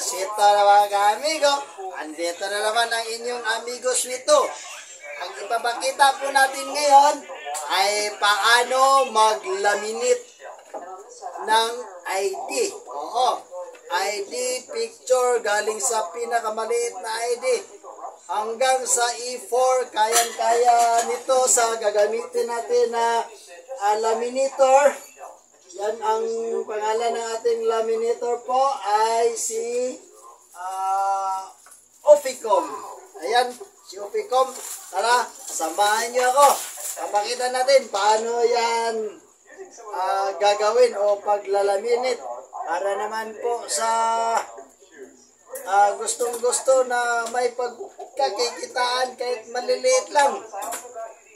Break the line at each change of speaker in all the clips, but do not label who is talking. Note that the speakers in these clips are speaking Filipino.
Sweeto na mga ka-amigo. Andito na naman ang inyong amigo Sweeto. Ang ipapakita po natin ngayon ay paano mag-laminate ng ID. Oo, ID picture galing sa pinakamaliit na ID hanggang sa E4. Kayang-kaya nito sa gagamitin natin na laminator. Yan ang pangalan ng ating laminator po ay si Oficom. Ayan, si Oficom. Tara, samahan niyo ako. Papakita natin paano yan gagawin o paglalaminate para naman po sa gustong-gusto na may pagkakikitaan kahit maliliit lang.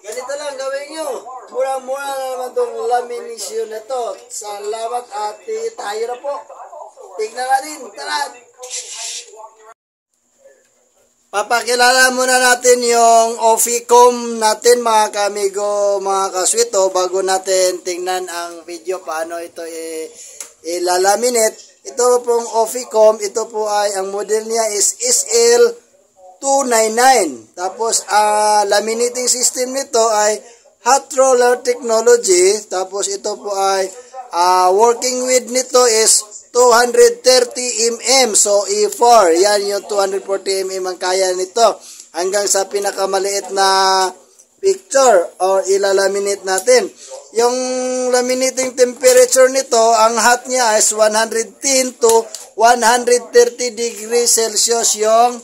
Ganito lang gawin nyo. Mura-mura na naman itong lamination na ito. Salamat at tayo na po. Tignan natin. Tara! Papakilala muna natin yung Oficom natin mga ka-amigo, mga ka-sweeto bago natin tingnan ang video paano ito ilalaminate. Ito pong Oficom, ito po ay ang model niya is SL299. Tapos laminating system nito ay hot roller technology. Tapos ito po ay working width nito is 230 mm. So E4, yan yung 240 mm ang kaya nito. Hanggang sa pinakamaliit na picture or ilalaminate natin. Yung laminating temperature nito, ang hot niya is 110 to 130 degrees Celsius yung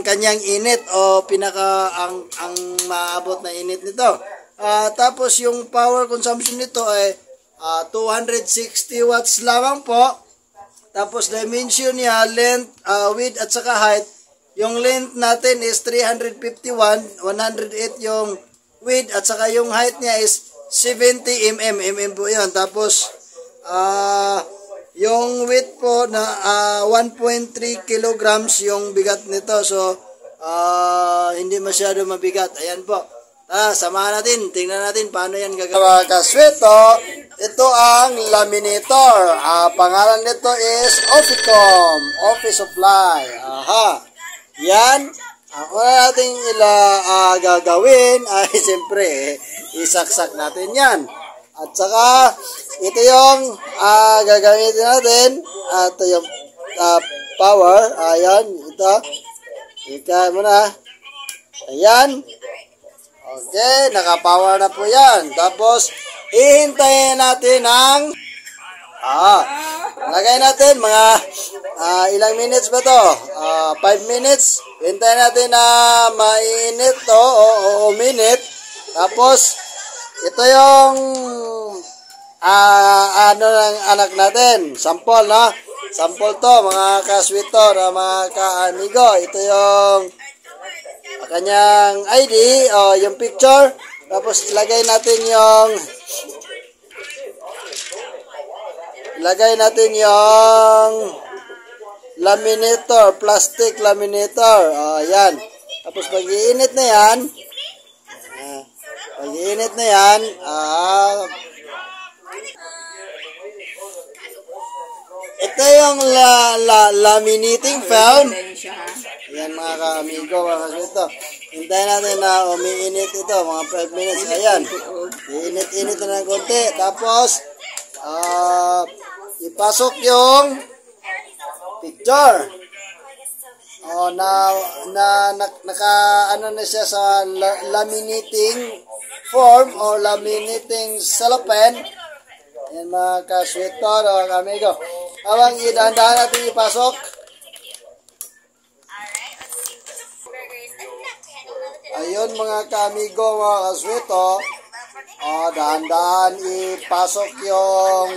kanyang init o ang maabot na init nito. Tapos yung power consumption nito ay 260 watts lamang po. Tapos dimension niya, length, width at saka height. Yung length natin is 351, 108 yung width at saka yung height niya is 70 mm po yun. Tapos yung weight po na 1.3 kilograms yung bigat nito. So hindi masyado mabigat. Ayan po. Samahan natin. Tingnan natin paano yan gagawin. Kasweto, ito ang laminator. Pangalan nito is Oficom. Office Supply. Aha. Yan. Ang una natin gagawin ay siyempre isaksak natin yan. At saka ito yung gagamitin natin. Ito yung power. Ayan. Ito. Ika muna. Ayan. Okay, naka-power na po yan. Tapos, hihintayin natin ang lagay natin mga ilang minutes ba to? 5 minutes. Hintayin natin na mainit to o minute. Tapos, ito yung ano ng anak natin. Sample, no? Sample to, mga ka-sweeto, mga ka-amigo. Ito yung kanyang ID o yung picture. Tapos ilagay natin yung laminator, plastic laminator. Yan. Tapos pag-iinit na yan, ito yung laminating film. Yan mga ka-amigo, mga kasweto. Hintayin natin na umiinit ito, mga 5 minutes. Ayan. Iinit-init na ng konti. Tapos, ipasok yung picture. Naka siya sa laminating form o laminating cellophane. Yan mga kasweto, mga ka-amigo. Habang idahan-dahan natin ipasok, ayun mga ka-amigo, mga kasweto, dahan-dahan ipasok yung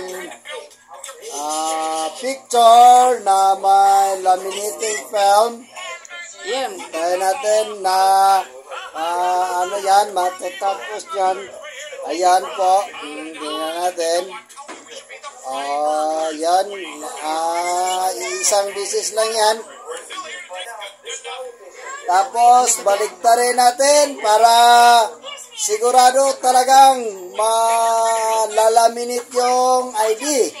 picture na may laminating film. Kaya natin na matatapos yan. Ayan po, tingnan natin. Yan, isang bisis lang yan. Tapos, baliktarin natin para sigurado talagang malalaminate yung ID.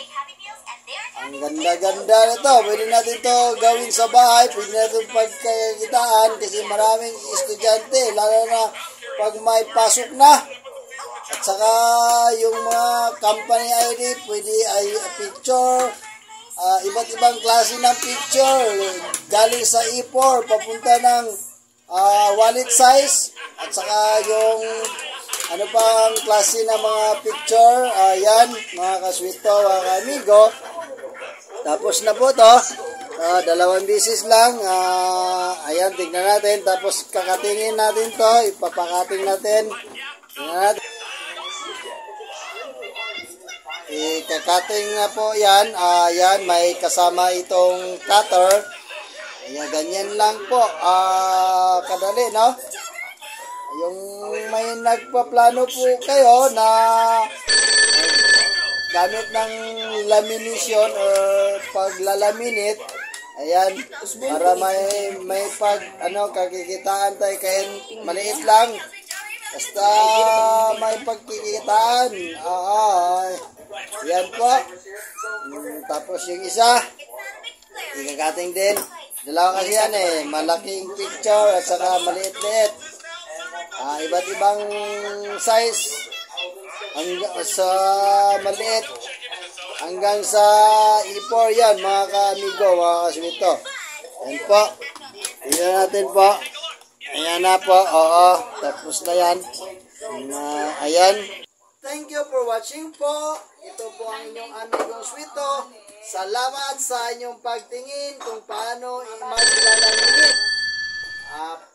Ang ganda-ganda nito. Pwede natin to gawin sa bahay. Pwede natin pagkakitaan kasi maraming estudyante. Lalo na pag may pasok na. At saka yung mga company ID, pwede ay picture. Iba't ibang klase ng picture. Galing sa E4, papunta ng wallet size. At saka yung ano pang klase ng mga picture. Yan, mga kaswito, mga amigo. Tapos na po to. 2 bisis lang. Ayan, tignan natin. Tapos kakatingin natin to. Ipapakating natin. Tignan natin. Kakating na po yan. Ayan, may kasama itong cutter. Ayan, ganyan lang po. Kadali, no? Yung may nagpaplano po kayo na gamit ng lamination or paglalaminate, ayan, para may kakikitaan tayo kahit maliit lang. Basta may pagkikitaan. Yan po. Tapos yung isa, ikakating din. Dalawa kasi yan eh. Malaking picture at saka maliit-liit. Iba't ibang size. Hanggang sa maliit. Hanggang sa E4 yan, mga ka-amigo, mga kaswito. Yan po. Tingnan natin po. Ayan na po. Oo. Tapos na yan. Ayan. Thank you for watching po. Ito po ang inyong amigong Swito. Salamat sa inyong pagtingin kung paano i-mag-lalaminate.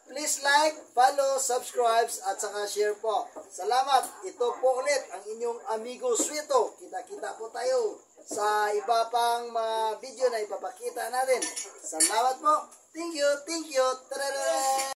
Please like, follow, subscribe, at saka share po. Salamat. Ito po ulit ang inyong amigo Swito. Kita-kita po tayo sa iba pang mga video na ipapakita natin. Salamat po. Thank you, thank you.